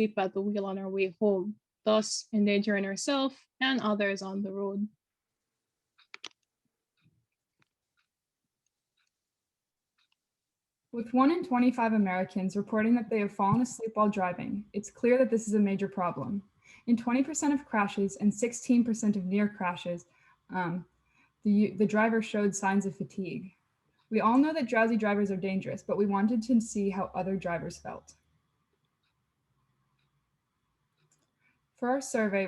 asleep at the wheel on our way home, thus endangering ourselves and others on the road. With 1 in 25 Americans reporting that they have fallen asleep while driving, it's clear that this is a major problem. In 20% of crashes and 16% of near crashes, the driver showed signs of fatigue. We all know that drowsy drivers are dangerous, but we wanted to see how other drivers felt. For our survey,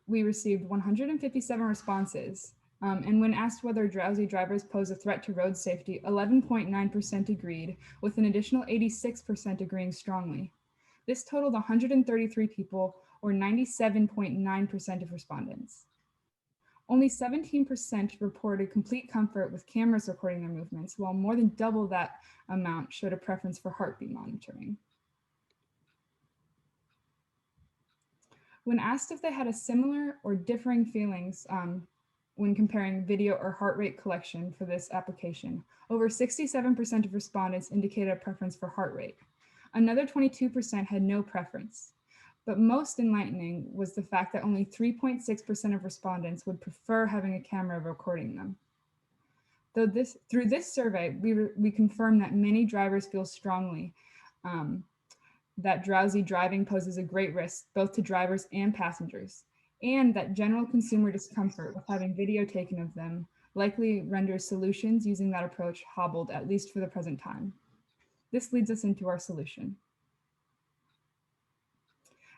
we received 157 responses. And when asked whether drowsy drivers pose a threat to road safety, 11.9% agreed, with an additional 86% agreeing strongly. This totaled 133 people, or 97.9% of respondents. Only 17% reported complete comfort with cameras recording their movements, while more than double that amount showed a preference for heartbeat monitoring. When asked if they had a similar or differing feelings when comparing video or heart rate collection for this application, over 67% of respondents indicated a preference for heart rate. Another 22% had no preference. But most enlightening was the fact that only 3.6% of respondents would prefer having a camera recording them. Through this survey, we confirmed that many drivers feel strongly that drowsy driving poses a great risk both to drivers and passengers, and that general consumer discomfort with having video taken of them likely renders solutions using that approach hobbled, at least for the present time. This leads us into our solution.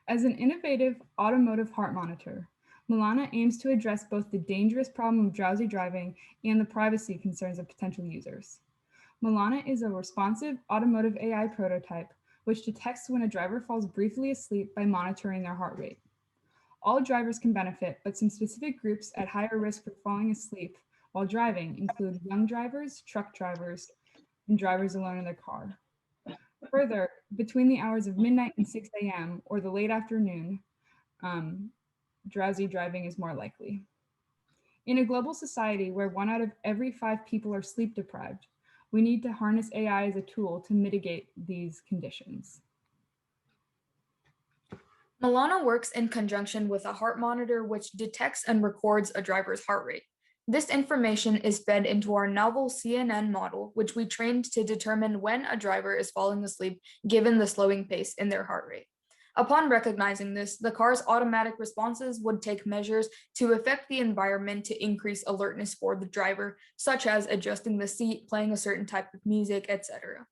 As an innovative automotive heart monitor, Milana aims to address both the dangerous problem of drowsy driving and the privacy concerns of potential users. Milana is a responsive automotive AI prototype which detects when a driver falls briefly asleep by monitoring their heart rate. All drivers can benefit, but some specific groups at higher risk for falling asleep while driving include young drivers, truck drivers, and drivers alone in their car. Further, between the hours of midnight and 6 a.m. or the late afternoon, drowsy driving is more likely. In a global society where 1 out of every 5 people are sleep deprived, we need to harness AI as a tool to mitigate these conditions. Milana works in conjunction with a heart monitor which detects and records a driver's heart rate. This information is fed into our novel CNN model, which we trained to determine when a driver is falling asleep given the slowing pace in their heart rate. Upon recognizing this, the car's automatic responses would take measures to affect the environment to increase alertness for the driver, such as adjusting the seat, playing a certain type of music, etc.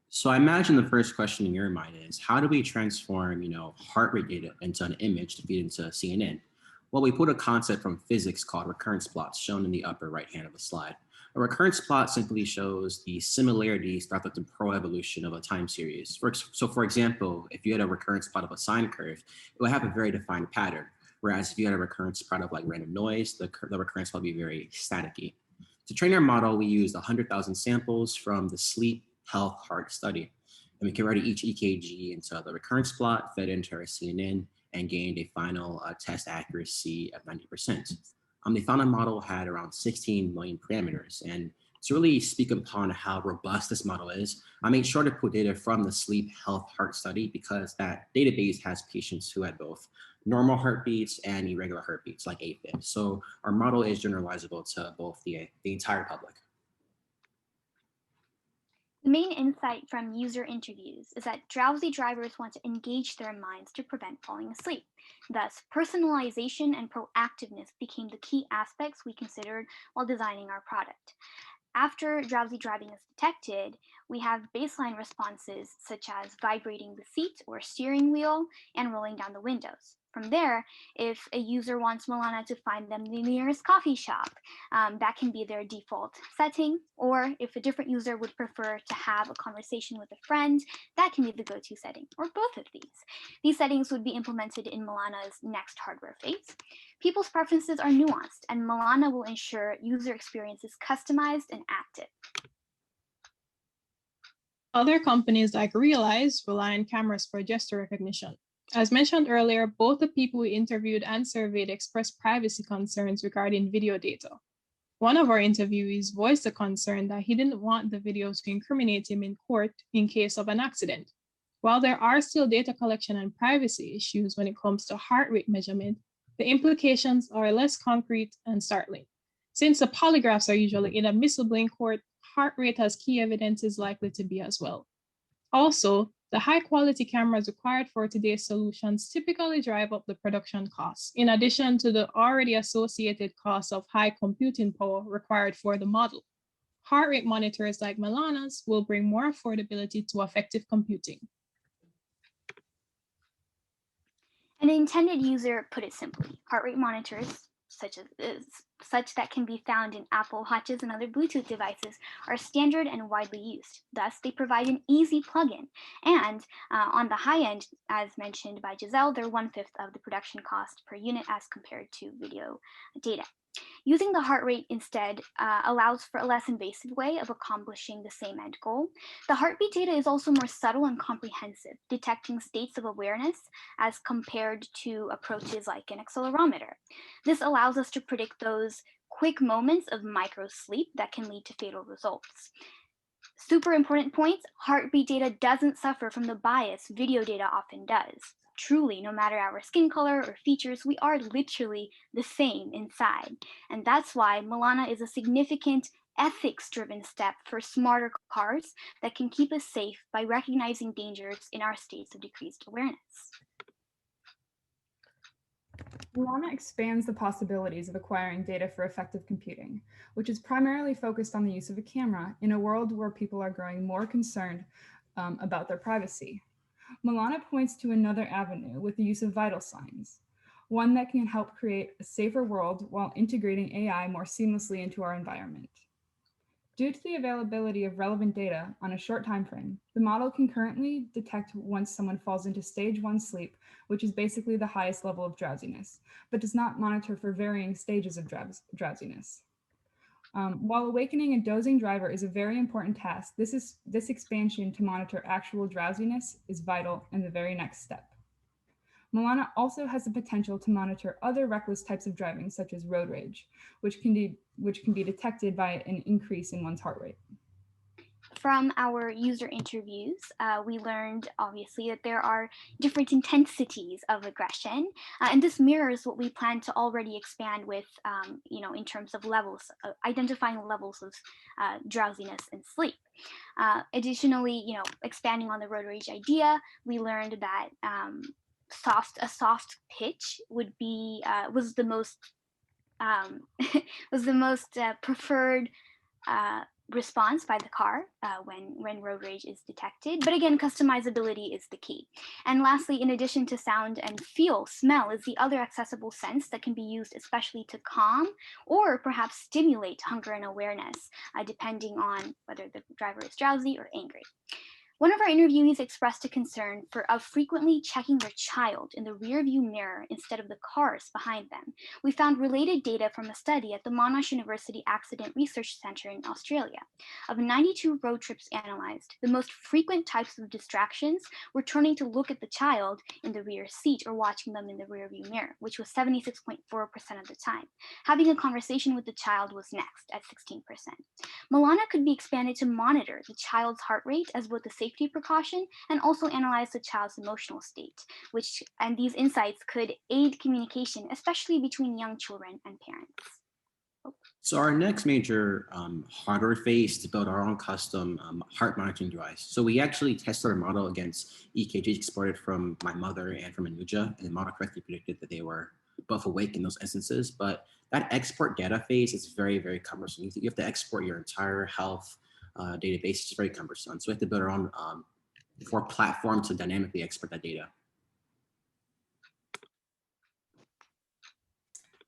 So I imagine the first question in your mind is, how do we transform, heart rate data into an image to feed into CNN? Well, we put a concept from physics called recurrence plots shown in the upper right hand of the slide. A recurrence plot simply shows the similarities throughout the temporal evolution of a time series. So for example, if you had a recurrence plot of a sine curve, it would have a very defined pattern. Whereas if you had a recurrence plot of like random noise, the recurrence plot would be very staticky. To train our model, we used 100,000 samples from the sleep health heart study. And we converted each EKG into the recurrence plot, fed into our CNN, and gained a final test accuracy of 90%. The final model had around 16 million parameters. And to really speak upon how robust this model is, I made sure to put data from the sleep health heart study because that database has patients who had both normal heartbeats and irregular heartbeats like AFib. So our model is generalizable to both the entire public. The main insight from user interviews is that drowsy drivers want to engage their minds to prevent falling asleep. Thus, personalization and proactiveness became the key aspects we considered while designing our product. After drowsy driving is detected, we have baseline responses such as vibrating the seat or steering wheel and rolling down the windows. From there, if a user wants Milana to find them the nearest coffee shop, that can be their default setting. Or if a different user would prefer to have a conversation with a friend, that can be the go-to setting, or both of these. These settings would be implemented in Milana's next hardware phase. People's preferences are nuanced, and Milana will ensure user experience is customized and active. Other companies like Realize rely on cameras for gesture recognition. As mentioned earlier, both the people we interviewed and surveyed expressed privacy concerns regarding video data. One of our interviewees voiced a concern that he didn't want the videos to incriminate him in court in case of an accident. While there are still data collection and privacy issues when it comes to heart rate measurement, the implications are less concrete and startling. Since the polygraphs are usually inadmissible in court, heart rate as key evidence is likely to be as well. Also, the high-quality cameras required for today's solutions typically drive up the production costs, in addition to the already associated costs of high computing power required for the model. Heart rate monitors like Milana's will bring more affordability to effective computing. An intended user put it simply, heart rate monitors, such that can be found in Apple Watches and other Bluetooth devices, are standard and widely used. Thus, they provide an easy plug-in. And on the high end, as mentioned by Giselle, they're 1/5 of the production cost per unit as compared to video data. Using the heart rate instead allows for a less invasive way of accomplishing the same end goal. The heartbeat data is also more subtle and comprehensive, detecting states of awareness as compared to approaches like an accelerometer. This allows us to predict those quick moments of micro sleep that can lead to fatal results. Super important points, heartbeat data doesn't suffer from the bias video data often does. Truly, no matter our skin color or features, we are literally the same inside. And that's why Milana is a significant ethics-driven step for smarter cars that can keep us safe by recognizing dangers in our states of decreased awareness. Milana expands the possibilities of acquiring data for effective computing, which is primarily focused on the use of a camera in a world where people are growing more concerned about their privacy. Milana points to another avenue with the use of vital signs, one that can help create a safer world while integrating AI more seamlessly into our environment. Due to the availability of relevant data on a short time frame, the model can currently detect once someone falls into stage 1 sleep, which is basically the highest level of drowsiness, but does not monitor for varying stages of drowsiness. While awakening a dozing driver is a very important task, this expansion to monitor actual drowsiness is vital and the very next step. Milana also has the potential to monitor other reckless types of driving, such as road rage, which can be detected by an increase in one's heart rate. From our user interviews, we learned obviously that there are different intensities of aggression, and this mirrors what we plan to already expand with, in terms of levels, identifying levels of drowsiness and sleep. Additionally, expanding on the road rage idea, we learned that a soft pitch was the most preferred response by the car when road rage is detected. But again, customizability is the key. And lastly, in addition to sound and feel, smell is the other accessible sense that can be used especially to calm or perhaps stimulate hunger and awareness, depending on whether the driver is drowsy or angry. One of our interviewees expressed a concern of frequently checking their child in the rearview mirror instead of the cars behind them. We found related data from a study at the Monash University Accident Research Centre in Australia. Of 92 road trips analyzed, the most frequent types of distractions were turning to look at the child in the rear seat or watching them in the rearview mirror, which was 76.4% of the time. Having a conversation with the child was next at 16%. Milana could be expanded to monitor the child's heart rate as both a safety precaution and also analyze the child's emotional state, and these insights could aid communication, especially between young children and parents. So our next major hardware phase is to build our own custom heart monitoring device. So we actually tested our model against EKGs exported from my mother and from Anuja, and the model correctly predicted that they were both awake in those instances. But that export data phase is very, very cumbersome. You have to export your entire health database. It's very cumbersome. So we have to build our own for platform to dynamically export that data.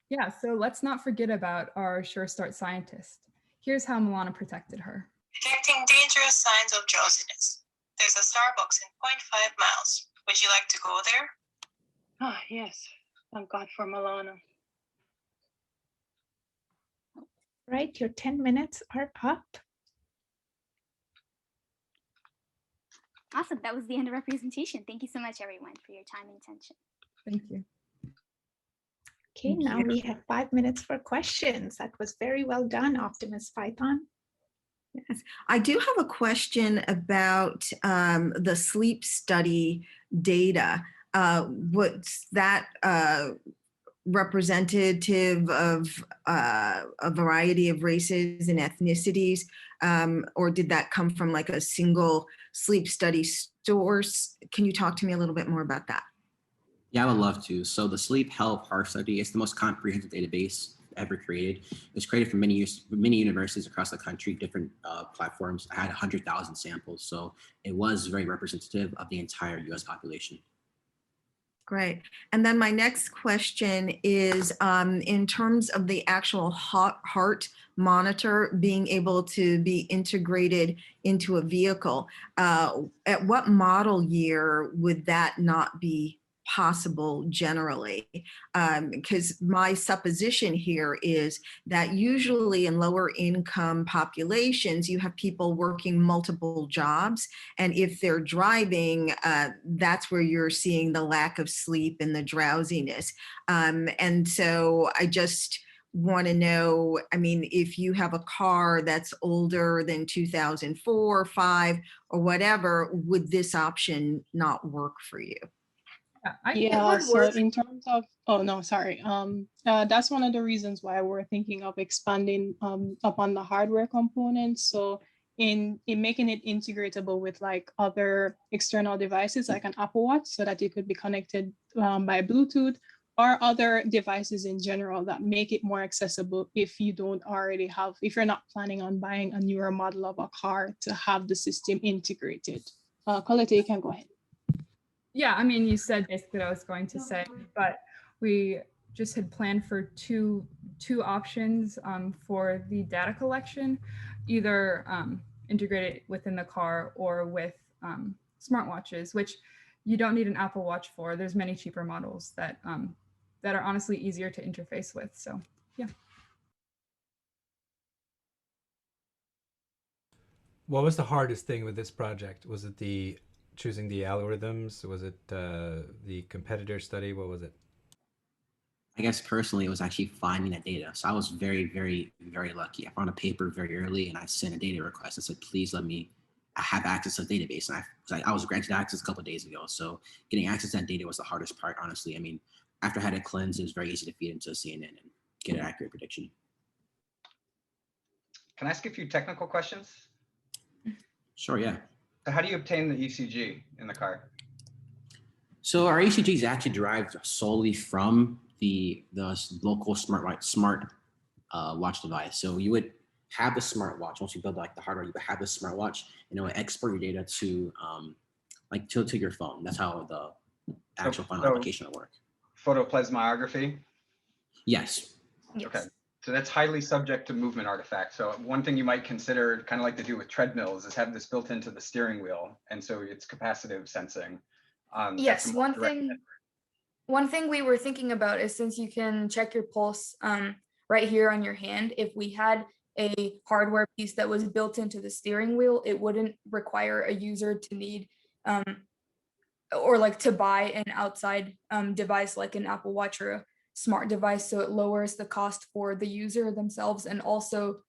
Yeah, so let's not forget about our SureStart scientist. Here's how Milana protected her. Detecting dangerous signs of drowsiness. There's a Starbucks in 0.5 miles. Would you like to go there? Ah, yes. Thank God for Milana. Right, your 10 minutes are up. Awesome, that was the end of our presentation. Thank you so much, everyone, for your time and attention. Thank you. Okay, now we have 5 minutes for questions. That was very well done, Optimus Python. Yes. I do have a question about the sleep study data. What's that representative of a variety of races and ethnicities? Or did that come from like a single sleep study source? Can you talk to me a little bit more about that? Yeah, I would love to. So the Sleep Health Heart Study is the most comprehensive database ever created. It was created for many universities across the country, different platforms. I had 100,000 samples, so it was very representative of the entire U.S. population. Great. And then my next question is in terms of the actual heart monitor being able to be integrated into a vehicle, at what model year would that not be possible generally? Because my supposition here is that usually in lower income populations, you have people working multiple jobs. And if they're driving, that's where you're seeing the lack of sleep and the drowsiness. And so I just want to know, I mean, if you have a car that's older than 2004, 5, or whatever, would this option not work for you? Yeah, so in terms of, oh no, sorry. That's one of the reasons why we're thinking of expanding upon the hardware components. So in making it integratable with like other external devices like an Apple Watch, so that it could be connected by Bluetooth, or other devices in general that make it more accessible if you don't already have, if you're not planning on buying a newer model of a car to have the system integrated. Colette, you can go ahead. Yeah, I mean, you said basically what I was going to say, but we just had planned for two options for the data collection, either integrated within the car or with smartwatches, which you don't need an Apple Watch for. There's many cheaper models that that are honestly easier to interface with. So yeah. What was the hardest thing with this project? Was it choosing the algorithms? Was it the competitor study? What was it? I guess personally, it was actually finding that data. So I was very, very, very lucky. I found a paper very early and I sent a data request. I said, please let me have access to the database. And I was granted access a couple of days ago. So getting access to that data was the hardest part, honestly. I mean, after I had it cleansed, it was very easy to feed into CNN and get an accurate prediction. Can I ask a few technical questions? Sure, yeah. So how do you obtain the ECG in the car? So our ECG is actually derived solely from the local smart watch device. So you would have the smartwatch, once you build like the hardware, you would have the smartwatch and it would export your data to to your phone. That's how the actual final application will work. Photoplasmography? Yes. Okay. So that's highly subject to movement artifacts. So one thing you might consider, kind of like they do with treadmills, is have this built into the steering wheel. And so it's capacitive sensing. Yes, one thing we were thinking about is, since you can check your pulse right here on your hand, if we had a hardware piece that was built into the steering wheel, it wouldn't require a user to need or like to buy an outside device like an Apple Watch or a smart device. So it lowers the cost for the user themselves and also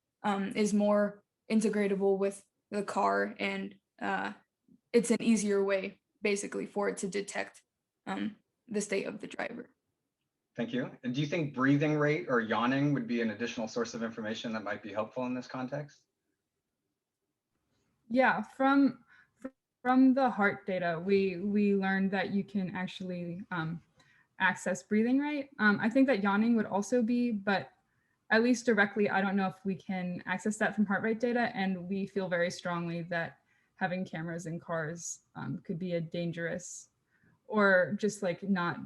is more integratable with the car, and it's an easier way basically for it to detect the state of the driver. Thank you. And do you think breathing rate or yawning would be an additional source of information that might be helpful in this context? Yeah, from the heart data, we learned that you can actually access breathing rate. I think that yawning would also be, but at least directly, I don't know if we can access that from heart rate data. And we feel very strongly that having cameras in cars could be a dangerous, or just like not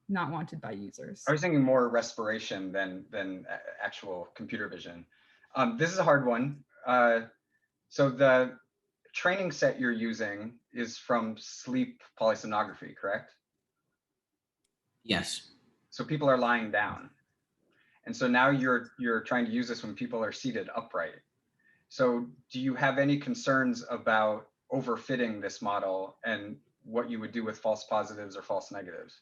wanted by users. I was thinking more respiration than actual computer vision. This is a hard one. So the training set you're using is from sleep polysomnography, correct? Yes. So people are lying down. And so now you're trying to use this when people are seated upright. So do you have any concerns about overfitting this model and what you would do with false positives or false negatives?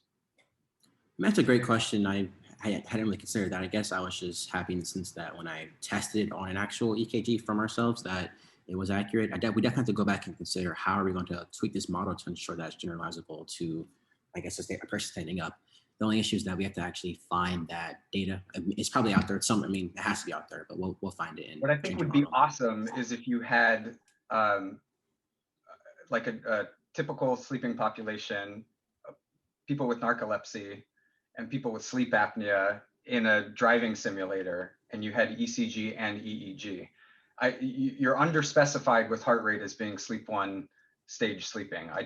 That's a great question. I hadn't really considered that. I guess I was just happy in the sense that when I tested on an actual EKG from ourselves, that it was accurate. We definitely have to go back and consider how are we going to tweak this model to ensure that it's generalizable to, I guess, a person standing up. The only issue is that we have to actually find that data. It's probably out there. I mean, it has to be out there, but we'll find it. What I think would be awesome is if you had like a typical sleeping population, people with narcolepsy and people with sleep apnea in a driving simulator, and you had ECG and EEG. You're underspecified with heart rate as being sleep 1 stage sleeping. I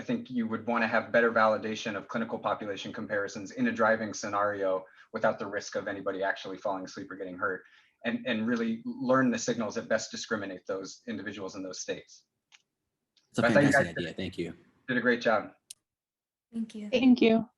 think you would want to have better validation of clinical population comparisons in a driving scenario without the risk of anybody actually falling asleep or getting hurt, and really learn the signals that best discriminate those individuals in those states. It's a fantastic idea. Thank you. Did a great job. Thank you. Thank you.